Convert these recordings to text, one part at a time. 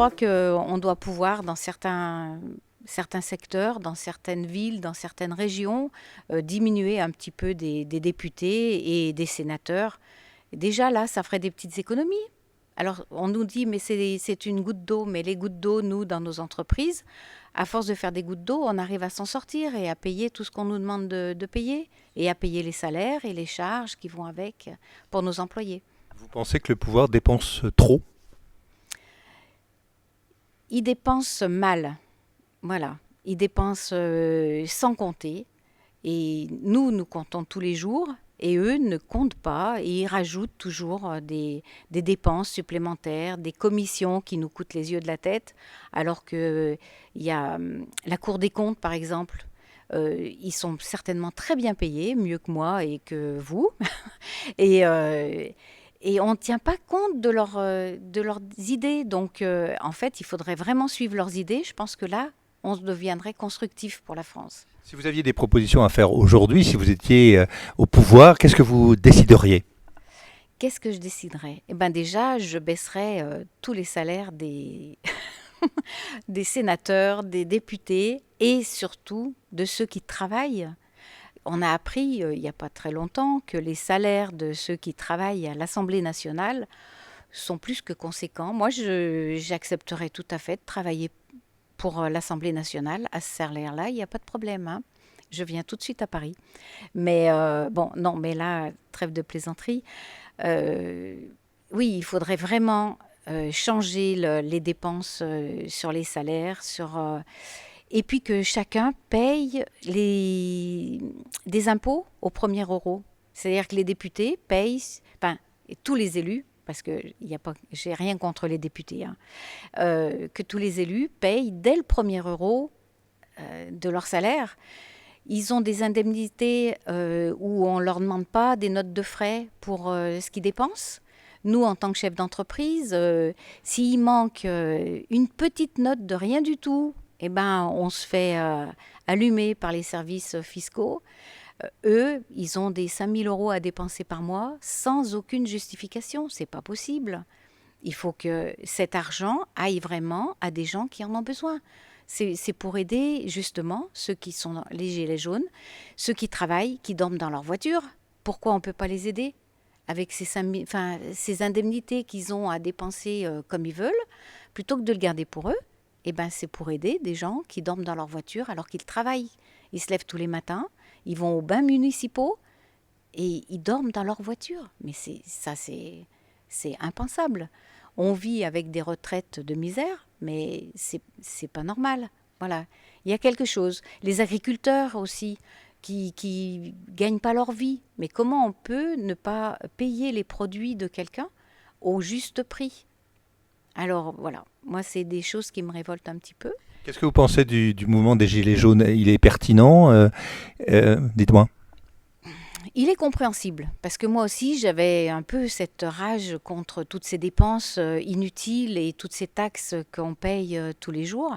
crois qu'on doit pouvoir, dans certains secteurs, dans certaines villes, dans certaines régions, diminuer un petit peu des députés et des sénateurs. Déjà là, ça ferait des petites économies. Alors on nous dit, mais c'est une goutte d'eau, mais les gouttes d'eau, nous, dans nos entreprises, à force de faire des gouttes d'eau, on arrive à s'en sortir et à payer tout ce qu'on nous demande de payer, et à payer les salaires et les charges qui vont avec pour nos employés. Vous pensez que le pouvoir dépense trop? Ils dépensent mal, voilà. Ils dépensent sans compter. Et nous comptons tous les jours, et eux ne comptent pas, et ils rajoutent toujours des dépenses supplémentaires, des commissions qui nous coûtent les yeux de la tête, alors que il y a la Cour des comptes, par exemple. Ils sont certainement très bien payés, mieux que moi et que vous, et, euh, et on ne tient pas compte de leurs idées. Donc, en fait, il faudrait vraiment suivre leurs idées. Je pense que là, on deviendrait constructif pour la France. Si vous aviez des propositions à faire aujourd'hui, si vous étiez au pouvoir, qu'est-ce que vous décideriez? Qu'est-ce que je déciderais? Eh ben déjà, je baisserais tous les salaires des sénateurs, des députés et surtout de ceux qui travaillent. On a appris il n'y a pas très longtemps que les salaires de ceux qui travaillent à l'Assemblée nationale sont plus que conséquents. Moi, j'accepterais tout à fait de travailler pour l'Assemblée nationale à ce salaire-là, il n'y a pas de problème, hein. Je viens tout de suite à Paris. Mais bon, non, mais là, trêve de plaisanterie. Euh, oui, il faudrait vraiment changer les dépenses sur les salaires, et puis que chacun paye des impôts au premier euro. C'est-à-dire que les députés payent, enfin, et tous les élus, parce que j'ai rien contre les députés, hein, que tous les élus payent dès le premier euro de leur salaire. Ils ont des indemnités où on ne leur demande pas des notes de frais pour ce qu'ils dépensent. Nous, en tant que chef d'entreprise, s'il manque une petite note de rien du tout, eh ben, on se fait allumer par les services fiscaux. Eux, ils ont des 5 000 € à dépenser par mois sans aucune justification. C'est pas possible. Il faut que cet argent aille vraiment à des gens qui en ont besoin. C'est pour aider justement ceux qui sont les gilets jaunes, ceux qui travaillent, qui dorment dans leur voiture. Pourquoi on ne peut pas les aider avec ces indemnités qu'ils ont à dépenser comme ils veulent, plutôt que de le garder pour eux? Eh ben, c'est pour aider des gens qui dorment dans leur voiture alors qu'ils travaillent. Ils se lèvent tous les matins, ils vont aux bains municipaux et ils dorment dans leur voiture. Mais c'est impensable. On vit avec des retraites de misère, mais c'est pas normal. Voilà. Il y a quelque chose. Les agriculteurs aussi, qui gagnent pas leur vie. Mais comment on peut ne pas payer les produits de quelqu'un au juste prix? Alors voilà, moi c'est des choses qui me révoltent un petit peu. Qu'est-ce que vous pensez du mouvement des Gilets jaunes? Il est pertinent? Dites-moi. Il est compréhensible, parce que moi aussi j'avais un peu cette rage contre toutes ces dépenses inutiles et toutes ces taxes qu'on paye tous les jours.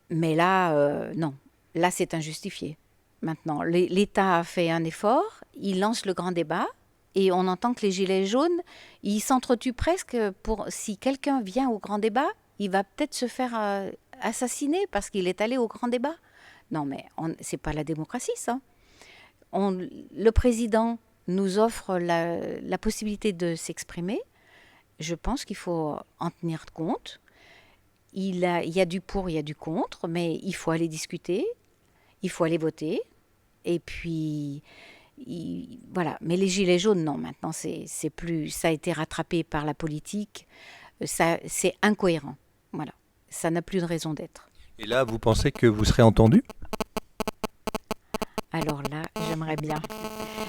Mais là, non, là c'est injustifié. Maintenant, l'État a fait un effort, il lance le grand débat, et on entend que les gilets jaunes, ils s'entretuent presque pour si quelqu'un vient au grand débat, il va peut-être se faire assassiner parce qu'il est allé au grand débat. Non, mais c'est pas la démocratie, ça. Le président nous offre la possibilité de s'exprimer. Je pense qu'il faut en tenir compte. Il y a du pour, il y a du contre, mais il faut aller discuter, il faut aller voter. Et puis, voilà. Mais les gilets jaunes, non, maintenant, c'est plus, ça a été rattrapé par la politique. Ça, c'est incohérent. Voilà. Ça n'a plus de raison d'être. Et là, vous pensez que vous serez entendu? Alors là, j'aimerais bien.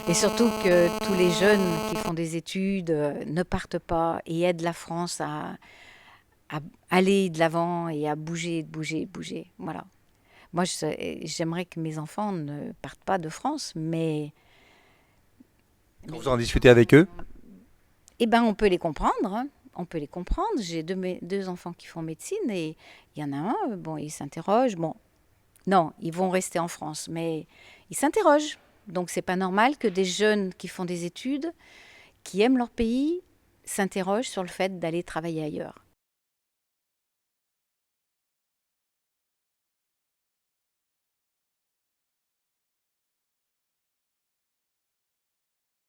Et surtout que tous les jeunes qui font des études ne partent pas et aident la France à aller de l'avant et à bouger, bouger, bouger. Voilà. Moi, j'aimerais que mes enfants ne partent pas de France, Quand mais vous en discutez avec eux? eh ben, on peut les comprendre, hein. On peut les comprendre. J'ai deux enfants qui font médecine et il y en a un, bon, il s'interroge. Bon, non, ils vont rester en France, mais ils s'interrogent. Donc, c'est pas normal que des jeunes qui font des études, qui aiment leur pays, s'interrogent sur le fait d'aller travailler ailleurs.